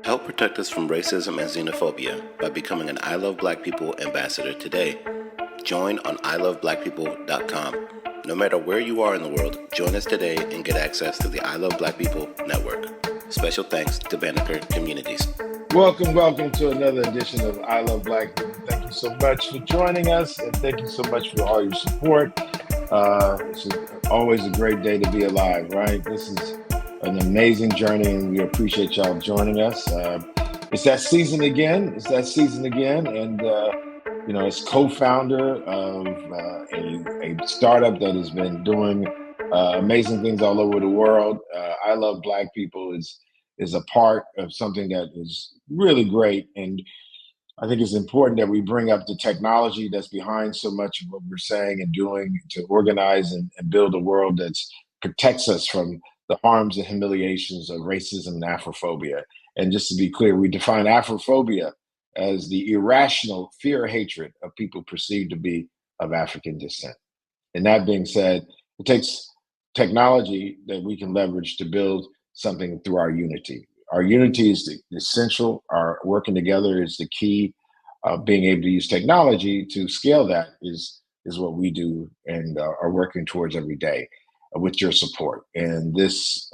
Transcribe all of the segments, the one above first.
Help protect us from racism and xenophobia by becoming an I Love Black People ambassador today. Join on iloveblackpeople.com. No matter where you are in the world, join us today and get access to the I Love Black People network. Special thanks to Banneker Communities. Welcome to another edition of I Love Black People. Thank you so much for joining us, and thank you so much for all your support. It's always a great day to be alive, right? This is an amazing journey, and we appreciate y'all joining us. It's that season again. And as co-founder of a startup that has been doing amazing things all over the world, I Love Black People is a part of something that is really great. And I think it's important that we bring up the technology that's behind so much of what we're saying and doing to organize and build a world that protects us from the harms and humiliations of racism and Afrophobia. And just to be clear, we define Afrophobia as the irrational fear or hatred of people perceived to be of African descent. And that being said, it takes technology that we can leverage to build something through our unity. Our unity is the essential. Our working together is the key. Being able to use technology to scale that is what we do and are working towards every day with your support. And this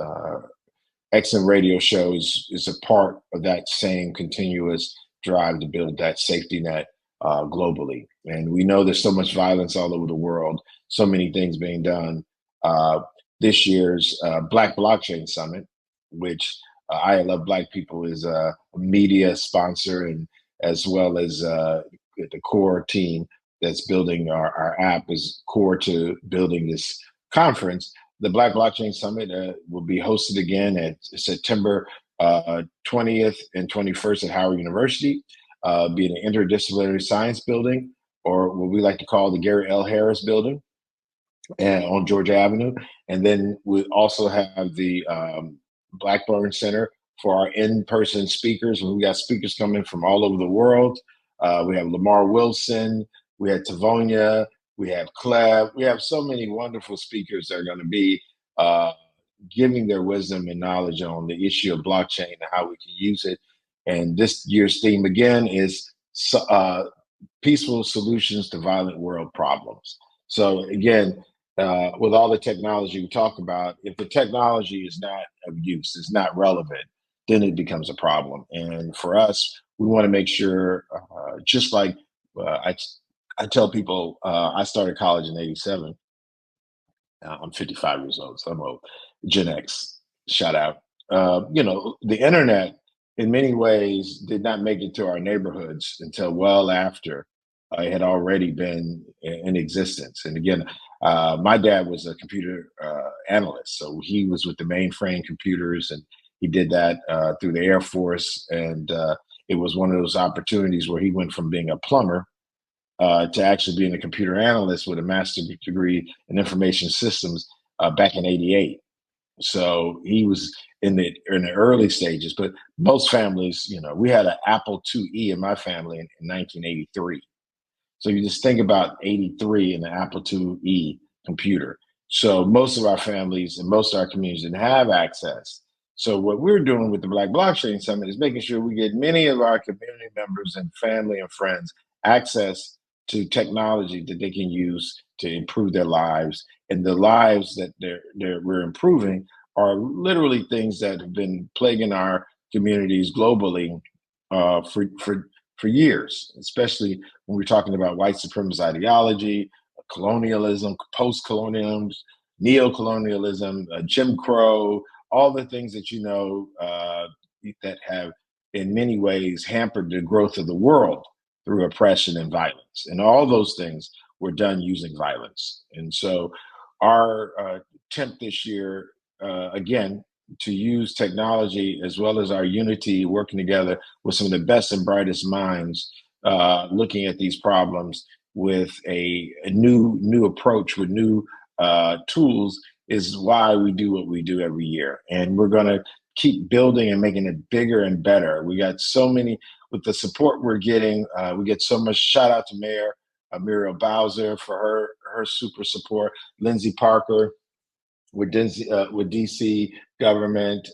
XM radio show is a part of that same continuous drive to build that safety net globally. And we know there's so much violence all over the world, so many things being done. This year's Black Blockchain Summit, which I Love Black People is a media sponsor, and as well as the core team that's building our app is core to building this conference. The Black Blockchain Summit will be hosted again at September 20th and 21st at Howard University, be in an interdisciplinary science building, or what we like to call the Gary L. Harris building and on Georgia Avenue. And then we also have the Blackburn Center for our in-person speakers. We got speakers coming from all over the world. We have Lamar Wilson, we had Tavonia, we have Cleb. We have so many wonderful speakers that are going to be giving their wisdom and knowledge on the issue of blockchain and how we can use it. And this year's theme again is peaceful solutions to violent world problems. So again, with all the technology we talk about, if the technology is not of use, is not relevant, then it becomes a problem. And for us, we want to make sure, just like I tell people, I started college in '87. I'm 55 years old, so I'm a Gen X. Shout out. The internet, in many ways, did not make it to our neighborhoods until well after it had already been in existence. And again, my dad was a computer analyst, so he was with the mainframe computers, and he did that through the Air Force. And it was one of those opportunities where he went from being a plumber to actually being a computer analyst with a master's degree in information systems back in '88. So he was in the early stages. But most families, we had an Apple IIe in my family in 1983. So you just think about '83 and the Apple IIe computer. So most of our families and most of our communities didn't have access. So what we're doing with the Black Blockchain Summit is making sure we get many of our community members and family and friends access to technology that they can use to improve their lives. And the lives that we're improving are literally things that have been plaguing our communities globally for years, especially when we're talking about white supremacist ideology, colonialism, post-colonialism, neo-colonialism, Jim Crow, all the things that that have in many ways hampered the growth of the world through oppression and violence. And all those things were done using violence. And so our attempt this year, again, to use technology as well as our unity, working together with some of the best and brightest minds, looking at these problems with a new approach, with new tools, is why we do what we do every year. And we're going to keep building and making it bigger and better. We got so many, with the support we're getting, we get so much. Shout out to Mayor Muriel Bowser for her super support, Lindsay Parker, with DC government.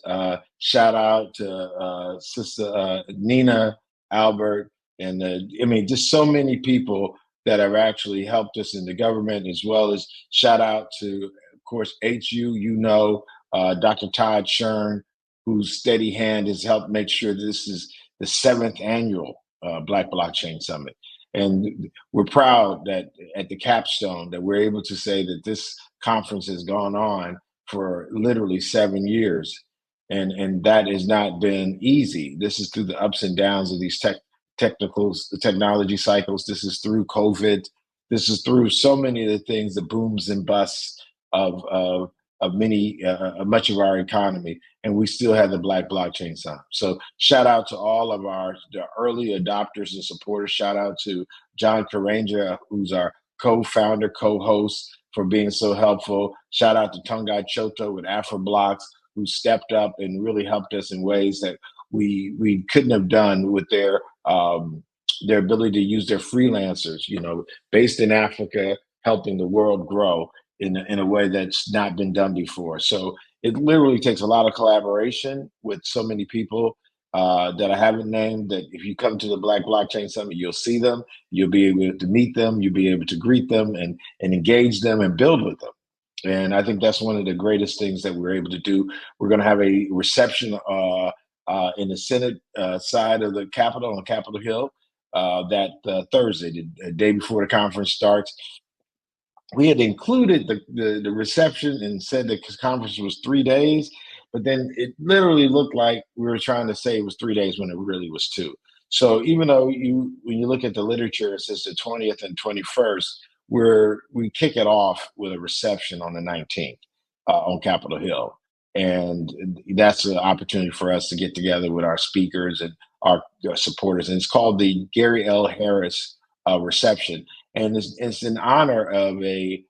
Shout out to Sister Nina Albert, and I mean, just so many people that have actually helped us in the government, as well as shout out to, of course, HU. Dr. Todd Shern, whose steady hand has helped make sure this is the seventh annual Black Blockchain Summit. And we're proud that at the capstone that we're able to say that this conference has gone on for literally 7 years. And that has not been easy. This is through the ups and downs of these technology cycles. This is through COVID. This is through so many of the things, the booms and busts of much of our economy, and we still have the Black Blockchain Summit. So shout out to all of the early adopters and supporters. Shout out to John Karanja, who's our co-founder, co-host, for being so helpful. Shout out to Tongai Choto with AfroBlocks, who stepped up and really helped us in ways that we couldn't have done with their ability to use their freelancers, based in Africa, helping the world grow in a way that's not been done before. So it literally takes a lot of collaboration with so many people that I haven't named, that if you come to the Black Blockchain Summit, you'll see them, you'll be able to meet them, you'll be able to greet them and engage them and build with them. And I think that's one of the greatest things that we're able to do. We're going to have a reception in the Senate side of the Capitol on Capitol Hill that Thursday, the day before the conference starts. We had included the reception and said the conference was 3 days, but then it literally looked like we were trying to say it was 3 days when it really was 2. So even though when you look at the literature, it says the 20th and 21st, we kick it off with a reception on the 19th on Capitol Hill. And that's an opportunity for us to get together with our speakers and our supporters. And it's called the Gary L. Harris reception. And it's in honor of a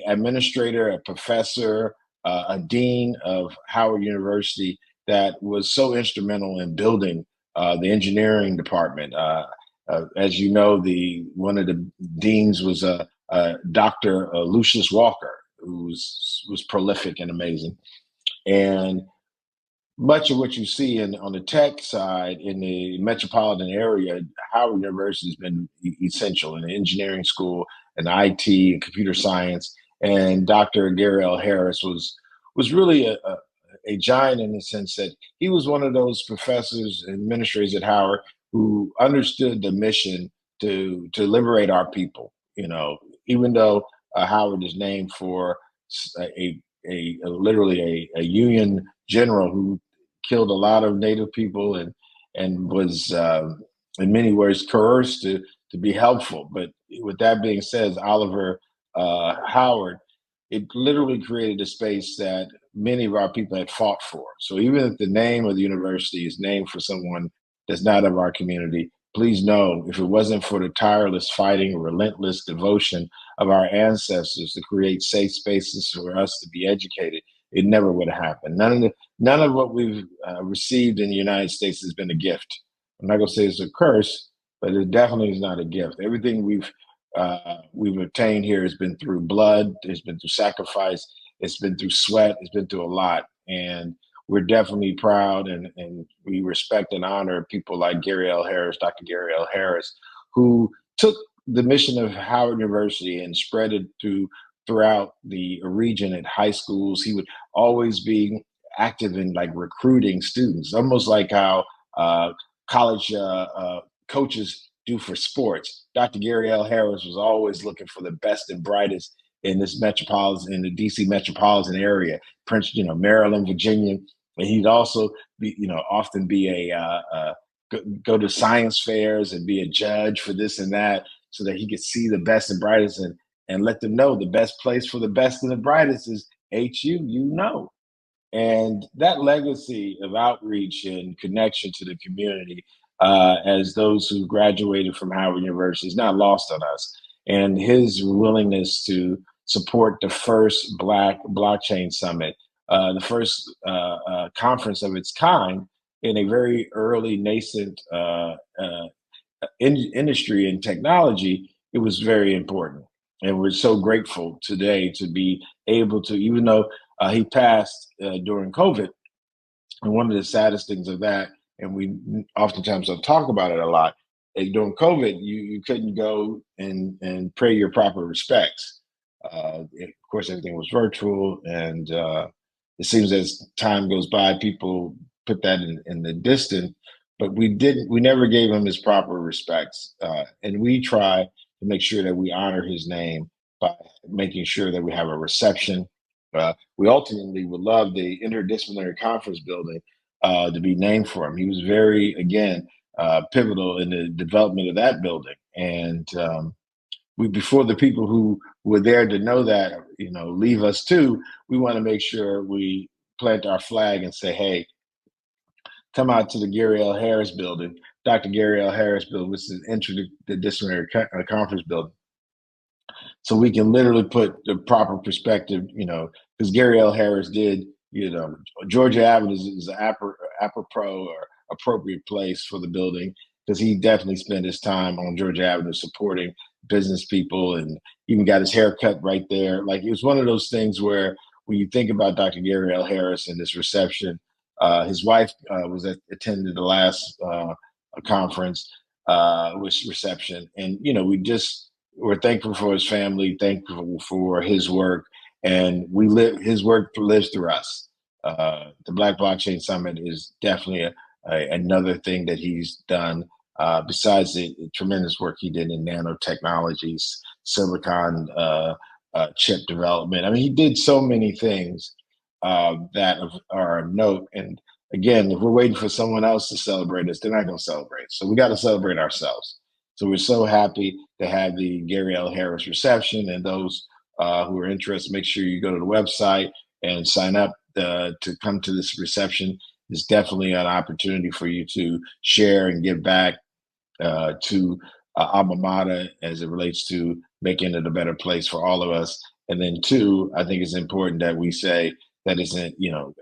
administrator, a professor, a dean of Howard University that was so instrumental in building the engineering department. As you know, one of the deans was Dr. Lucius Walker, who was prolific and amazing. And much of what you see on the tech side in the metropolitan area, Howard University has been essential in the engineering school and IT and computer science. And Dr. Gary L. Harris was really a giant in the sense that he was one of those professors and administrators at Howard who understood the mission to liberate our people. Even though Howard is named for literally a Union general who killed a lot of Native people and was in many ways coerced to be helpful. But with that being said, Oliver Howard, it literally created a space that many of our people had fought for. So even if the name of the university is named for someone that's not of our community, please know, if it wasn't for the tireless fighting, relentless devotion of our ancestors to create safe spaces for us to be educated, it never would have happened. None of what we've received in the United States has been a gift. I'm not going to say it's a curse, but it definitely is not a gift. Everything we've obtained here has been through blood, it's been through sacrifice, it's been through sweat, it's been through a lot. And we're definitely proud and we respect and honor people like Gary L. Harris, Dr. Gary L. Harris, who took the mission of Howard University and spread it throughout the region at high schools. He would always be active in recruiting students, almost like how college coaches do for sports. Dr. Gary L. Harris was always looking for the best and brightest in the DC metropolitan area, Maryland, Virginia. And he'd also be, often be go to science fairs and be a judge for this and that, so that he could see the best and brightest and let them know the best place for the best and the brightest is HU. And that legacy of outreach and connection to the community, as those who graduated from Howard University, is not lost on us. And his willingness to support the first Black Blockchain Summit, the first conference of its kind in a very early nascent industry and technology, it was very important. And we're so grateful today to be able to, even though he passed during COVID, and one of the saddest things of that, and we oftentimes don't talk about it a lot, during COVID, you couldn't go and pay your proper respects. Of course, everything was virtual, and it seems as time goes by, people put that in the distant. But we didn't. We never gave him his proper respects, and we try to make sure that we honor his name by making sure that we have a reception. We ultimately would love the interdisciplinary conference building to be named for him. He was very, again, pivotal in the development of that building. And we, before the people who were there to know that, leave us too, we want to make sure we plant our flag and say, hey, come out to the Gary L. Harris building, Dr. Gary L. Harris building, which is an interdisciplinary conference building. So we can literally put the proper perspective, because Gary L. Harris did, Georgia Avenue is an apropos or appropriate place for the building, because he definitely spent his time on Georgia Avenue supporting business people, and even got his hair cut right there. Like, it was one of those things where when you think about Dr. Gary L. Harris and this reception, his wife attended the last conference, with reception, and we're thankful for his family, thankful for his work, and his work lives through us. The Black Blockchain Summit is definitely another thing that he's done, besides the tremendous work he did in nanotechnologies, silicon chip development. I mean, he did so many things that are of note. And again, if we're waiting for someone else to celebrate us, they're not going to celebrate. So we got to celebrate ourselves. So we're so happy to have the Gary L. Harris reception, and those who are interested, make sure you go to the website and sign up to come to this reception. It's definitely an opportunity for you to share and give back to alma mater as it relates to making it a better place for all of us. And then two, I think it's important that we say that isn't,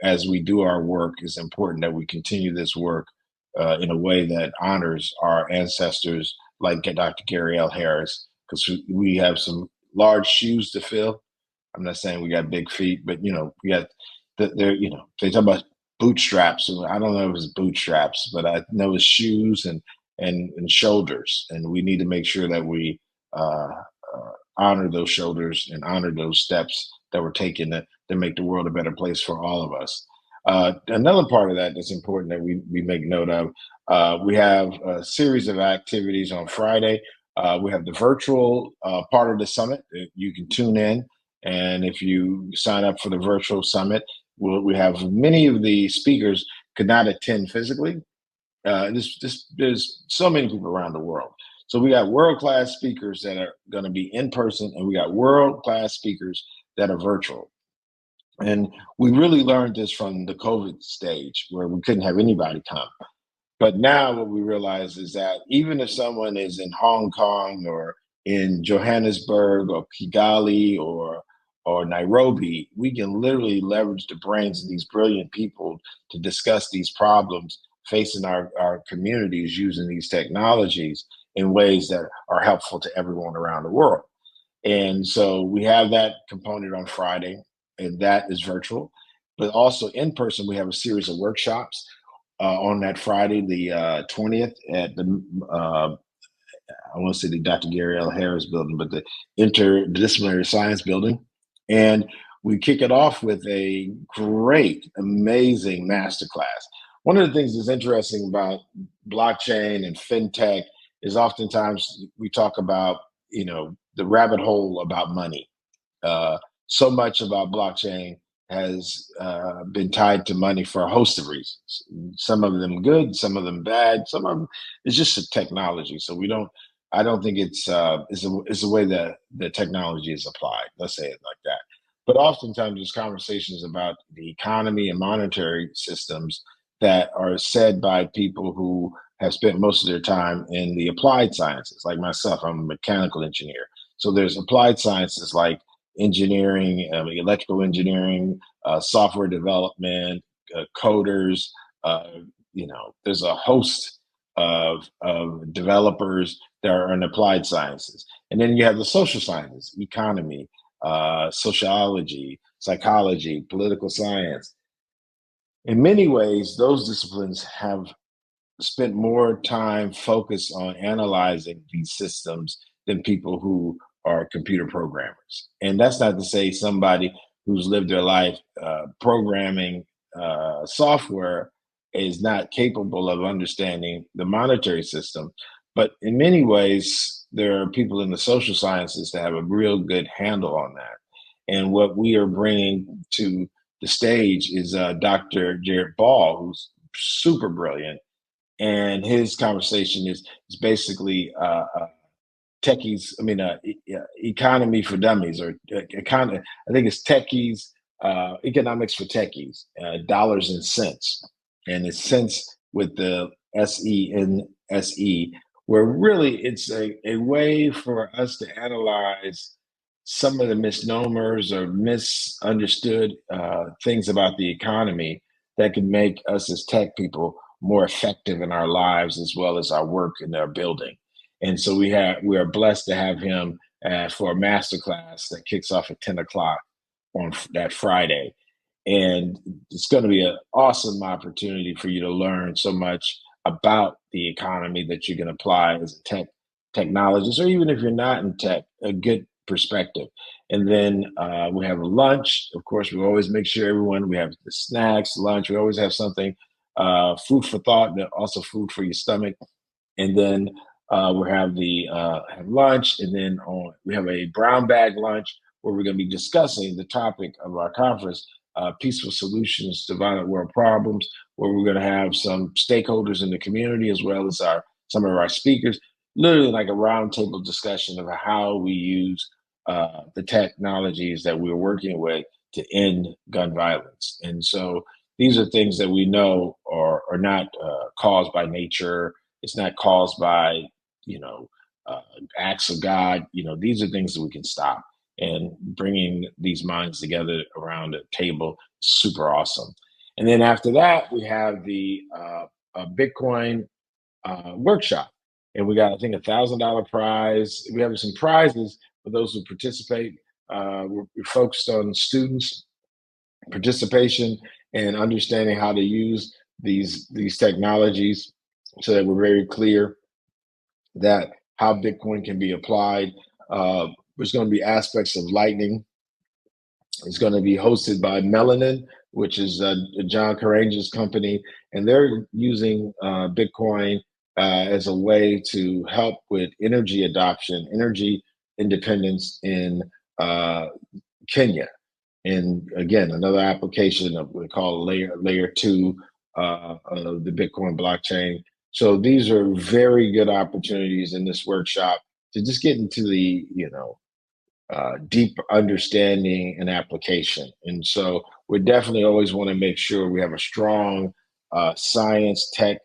as we do our work, it's important that we continue this work in a way that honors our ancestors like Dr. Gary L. Harris, because we have some large shoes to fill. I'm not saying we got big feet, but we got they talk about bootstraps. I don't know if it's bootstraps, but I know it's shoes and shoulders, and we need to make sure that we honor those shoulders and honor those steps that were taken to make the world a better place for all of us. Another part of that that's important that we make note of, we have a series of activities on Friday. We have the virtual part of the summit. You can tune in, and if you sign up for the virtual summit, we have many of the speakers could not attend physically. There's so many people around the world. So we got world-class speakers that are going to be in person, and we got world-class speakers that are virtual. And we really learned this from the COVID stage, where we couldn't have anybody come. But now what we realize is that even if someone is in Hong Kong or in Johannesburg or Kigali or Nairobi, we can literally leverage the brains of these brilliant people to discuss these problems facing our communities using these technologies in ways that are helpful to everyone around the world. And so we have that component on Friday, and that is virtual. But also in person, we have a series of workshops on that Friday, the 20th, at the I want to say the Dr. Gary L. Harris building, but the Interdisciplinary Science building. And we kick it off with a great, amazing masterclass. One of the things that's interesting about blockchain and fintech is oftentimes we talk about, the rabbit hole about money. So much about blockchain has been tied to money for a host of reasons. Some of them good, some of them bad, some of them it's just a technology. So I don't think it's the way that the technology is applied. Let's say it like that. But oftentimes there's conversations about the economy and monetary systems that are said by people who have spent most of their time in the applied sciences. Like myself, I'm a mechanical engineer. So there's applied sciences like engineering, electrical engineering, software development, coders. There's a host of developers that are in applied sciences. And then you have the social sciences, economy, sociology, psychology, political science. In many ways, those disciplines have spent more time focused on analyzing these systems than people who are computer programmers. And that's not to say somebody who's lived their life programming software is not capable of understanding the monetary system. But in many ways, there are people in the social sciences that have a real good handle on that. And what we are bringing to the stage is Dr. Jared Ball, who's super brilliant, and his conversation is basically techies. I mean, economy for dummies, or I think it's techies, economics for techies, dollars and cents, and it's cents with the SENSE, where really it's a way for us to analyze some of the misnomers or misunderstood things about the economy that can make us as tech people more effective in our lives as well as our work in our building. And so we are blessed to have him for a masterclass that kicks off at 10 o'clock on that Friday. And it's going to be an awesome opportunity for you to learn so much about the economy that you can apply as a technologist, or even if you're not in tech, a good perspective. And then we have lunch. Of course, we always make sure we have the snacks, lunch. We always have something, food for thought, but also food for your stomach. And then we have the have lunch, and then we have a brown bag lunch where we're going to be discussing the topic of our conference, peaceful solutions to violent world problems, where we're going to have some stakeholders in the community as well as some of our speakers, literally like a roundtable discussion of how we use the technologies that we're working with to end gun violence. And so these are things that we know are not caused by nature. It's not caused by, acts of God. These are things that we can stop. And bringing these minds together around a table is super awesome. And then after that, we have the Bitcoin workshop. And we got, I think, $1,000 prize. We have some prizes for those who participate. We're focused on students' participation and understanding how to use these technologies, so that we're very clear that how Bitcoin can be applied. There's going to be aspects of Lightning. It's going to be hosted by Melanin, which is John Karange's company, and they're using Bitcoin as a way to help with energy adoption, energy independence in Kenya. And again, another application of what we call layer two of the Bitcoin blockchain. So these are very good opportunities in this workshop to just get into the deep understanding and application. And so we definitely always want to make sure we have a strong science tech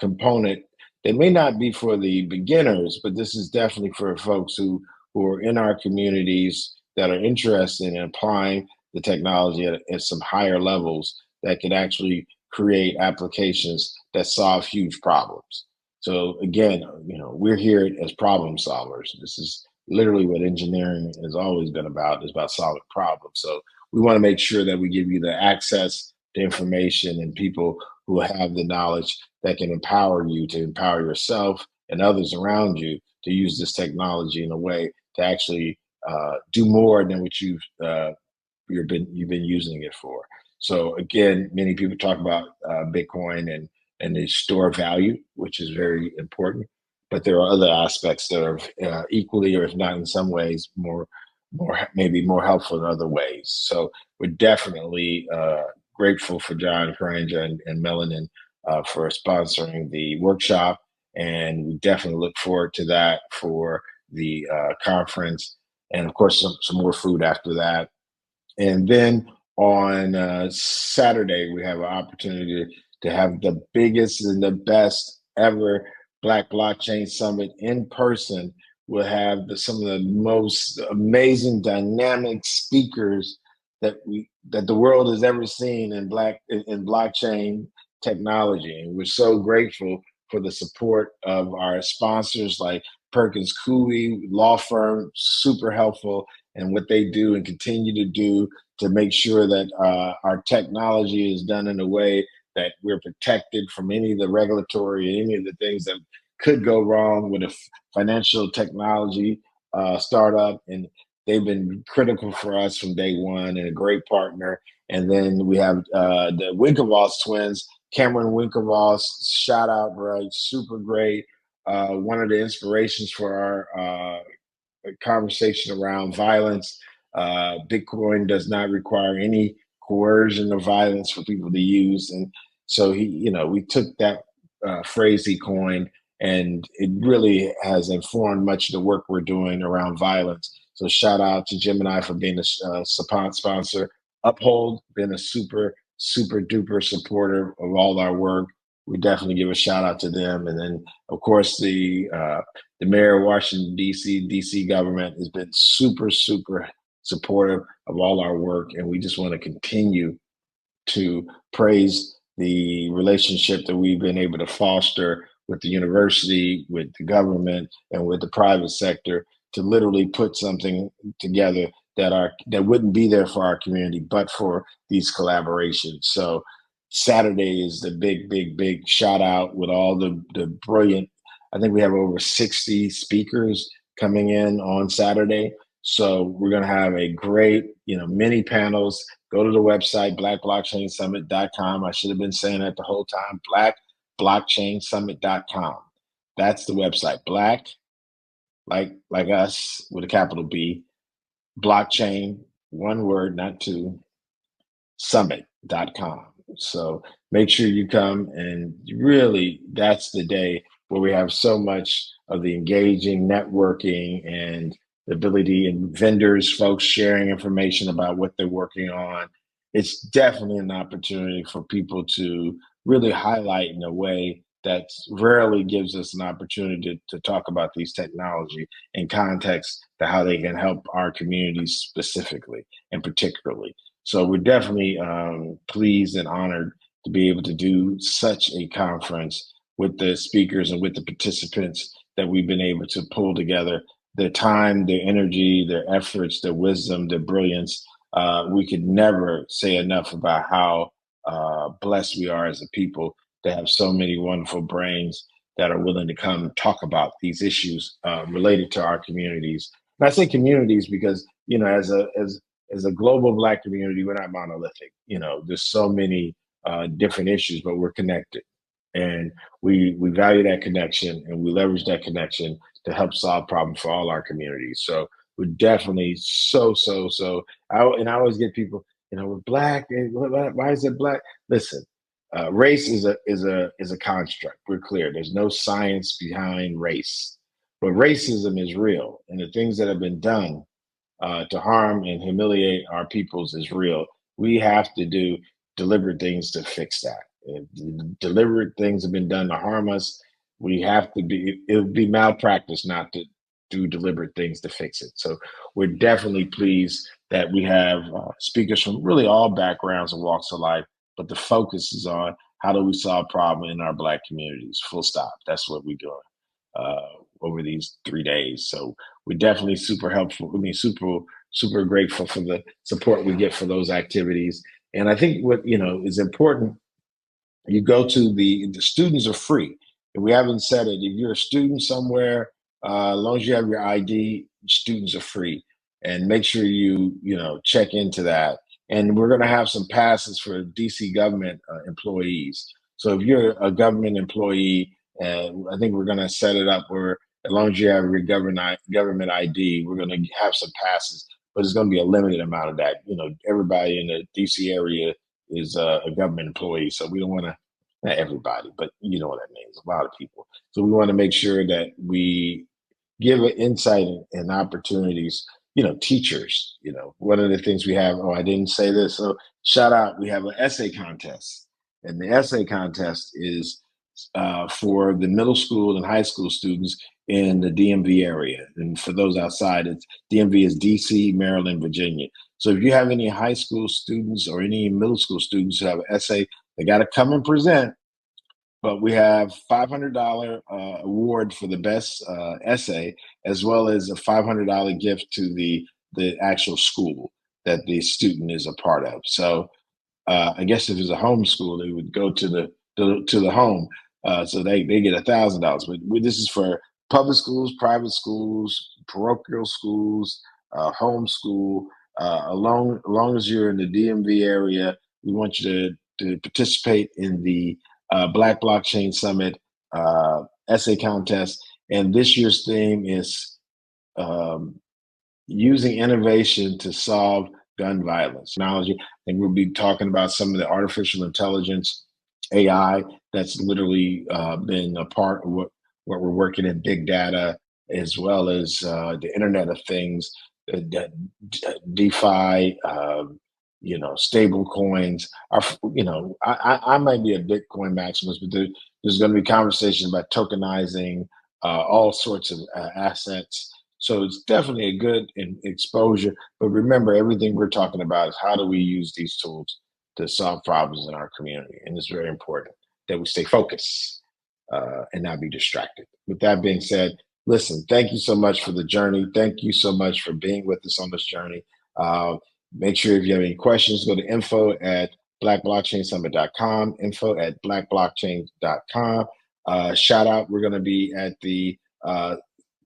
component that may not be for the beginners, but this is definitely for folks who are in our communities that are interested in applying the technology at some higher levels that can actually create applications that solve huge problems. So again, we're here as problem solvers. This is literally what engineering has always been about, is about solving problems. So we want to make sure that we give you the access to information and people who have the knowledge that can empower you to empower yourself and others around you to use this technology in a way to actually do more than what you've been using it for. So again, many people talk about Bitcoin and they store value, which is very important. But there are other aspects that are equally, or if not in some ways, maybe more helpful in other ways. So we're definitely grateful for John Karange and Melanin for sponsoring the workshop, and we definitely look forward to that for the conference, and of course some more food after that. And then on Saturday, we have an opportunity to have the biggest and the best ever Black Blockchain Summit in person. We'll have some of the most amazing, dynamic speakers that the world has ever seen in blockchain technology. And we're so grateful for the support of our sponsors like Perkins Coie law firm, super helpful, and what they do and continue to do to make sure that our technology is done in a way that we're protected from any of the regulatory, any of the things that could go wrong with a financial technology startup. And they've been critical for us from day one and a great partner. And then we have the Winklevoss twins, Cameron Winklevoss, shout out, right? Super great. One of the inspirations for our conversation around violence. Bitcoin does not require any coercion or violence for people to use. And so we took that phrase he coined, and it really has informed much of the work we're doing around violence. So shout out to Gemini for being a sponsor. Uphold been a super, super duper supporter of all our work. We definitely give a shout out to them. And then, of course, the mayor of Washington, D.C. government has been super, super supportive of all our work. And we just want to continue to praise the relationship that we've been able to foster with the university, with the government, and with the private sector to literally put something together that wouldn't be there for our community, but for these collaborations. So Saturday is the big, big, big shout out with all the brilliant. I think we have over 60 speakers coming in on Saturday. So we're going to have a great, mini panels. Go to the website, blackblockchainsummit.com. I should have been saying that the whole time, blackblockchainsummit.com. That's the website. Black, like us, with a capital B, blockchain, one word, not two, summit.com. So make sure you come, and really that's the day where we have so much of the engaging networking and the ability, and vendors, folks sharing information about what they're working on. It's definitely an opportunity for people to really highlight in a way that rarely gives us an opportunity to talk about these technology in context to how they can help our communities specifically and particularly. So we're definitely pleased and honored to be able to do such a conference with the speakers and with the participants that we've been able to pull together. Their time, their energy, their efforts, their wisdom, their brilliance. We could never say enough about how blessed we are as a people to have so many wonderful brains that are willing to come talk about these issues related to our communities. And I say communities because, as a global Black community, we're not monolithic. There's so many different issues, but we're connected. And we value that connection, and we leverage that connection to help solve problems for all our communities. So we're definitely so. I always get people, we're Black. Why is it Black? Listen, race is a construct. We're clear. There's no science behind race, but racism is real, and the things that have been done to harm and humiliate our peoples is real. We have to do deliberate things to fix that. If deliberate things have been done to harm us, it would be malpractice not to do deliberate things to fix it. So we're definitely pleased that we have speakers from really all backgrounds and walks of life, but the focus is on how do we solve problems in our Black communities, full stop. That's what we're doing over these 3 days. So we're definitely super helpful. Super grateful for the support we get for those activities. And I think what, is important, you go to the students are free. If we haven't said it, if you're a student somewhere, as long as you have your ID, students are free. And make sure you check into that. And we're going to have some passes for DC government employees. So if you're a government employee, I think we're going to set it up where as long as you have your government ID, we're going to have some passes, but it's going to be a limited amount of that. Everybody in the DC area is a government employee. So we don't want to, not everybody, but you know what that means, a lot of people. So we want to make sure that we give an insight and opportunities, teachers, one of the things we have, I didn't say this. So shout out, we have an essay contest, and the essay contest is for the middle school and high school students in the DMV area. And for those outside, DMV is DC, Maryland, Virginia. So if you have any high school students or any middle school students who have an essay, they got to come and present. But we have $500 award for the best essay, as well as a $500 gift to the the actual school that the student is a part of. So I guess if it's a homeschool, they would go to the home. So they get $1,000. But this is for public schools, private schools, parochial schools, homeschool. Long as you're in the DMV area, we want you to participate in the Black Blockchain Summit essay contest. And this year's theme is um, using innovation to solve gun violence technology. And we'll be talking about some of the artificial intelligence, AI, that's literally been a part of what we're working in, big data, as well as the Internet of Things, DeFi, stable coins. I might be a Bitcoin maximalist, but there's going to be conversation about tokenizing all sorts of assets. So it's definitely a good exposure. But remember, everything we're talking about is how do we use these tools to solve problems in our community. And it's very important that we stay focused and not be distracted. With that being said, listen, thank you so much for the journey. Thank you so much for being with us on this journey. Make sure if you have any questions, go to info@blackblockchainsummit.com, info@blackblockchain.com. Shout out, we're going to be at the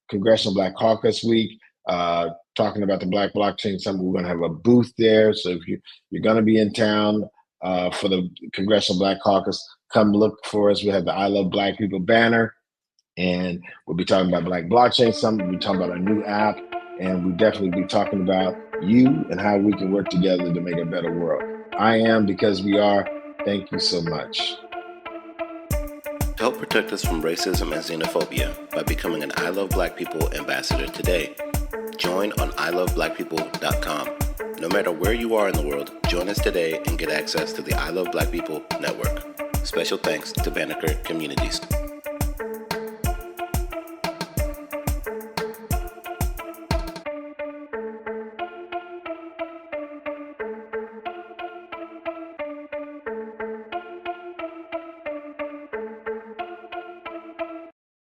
Congressional Black Caucus Week, talking about the Black Blockchain Summit. We're going to have a booth there. So if you're going to be in town for the Congressional Black Caucus, come look for us. We have the I Love Black People banner, and we'll be talking about Black Blockchain Summit. We'll be talking about our new app, and we'll definitely be talking about you and how we can work together to make a better world. I am because we are. Thank you so much. To help protect us from racism and xenophobia by becoming an I Love Black People ambassador today, join on iloveblackpeople.com. No matter where you are in the world, join us today and get access to the I Love Black People network. Special thanks to Banneker Communities.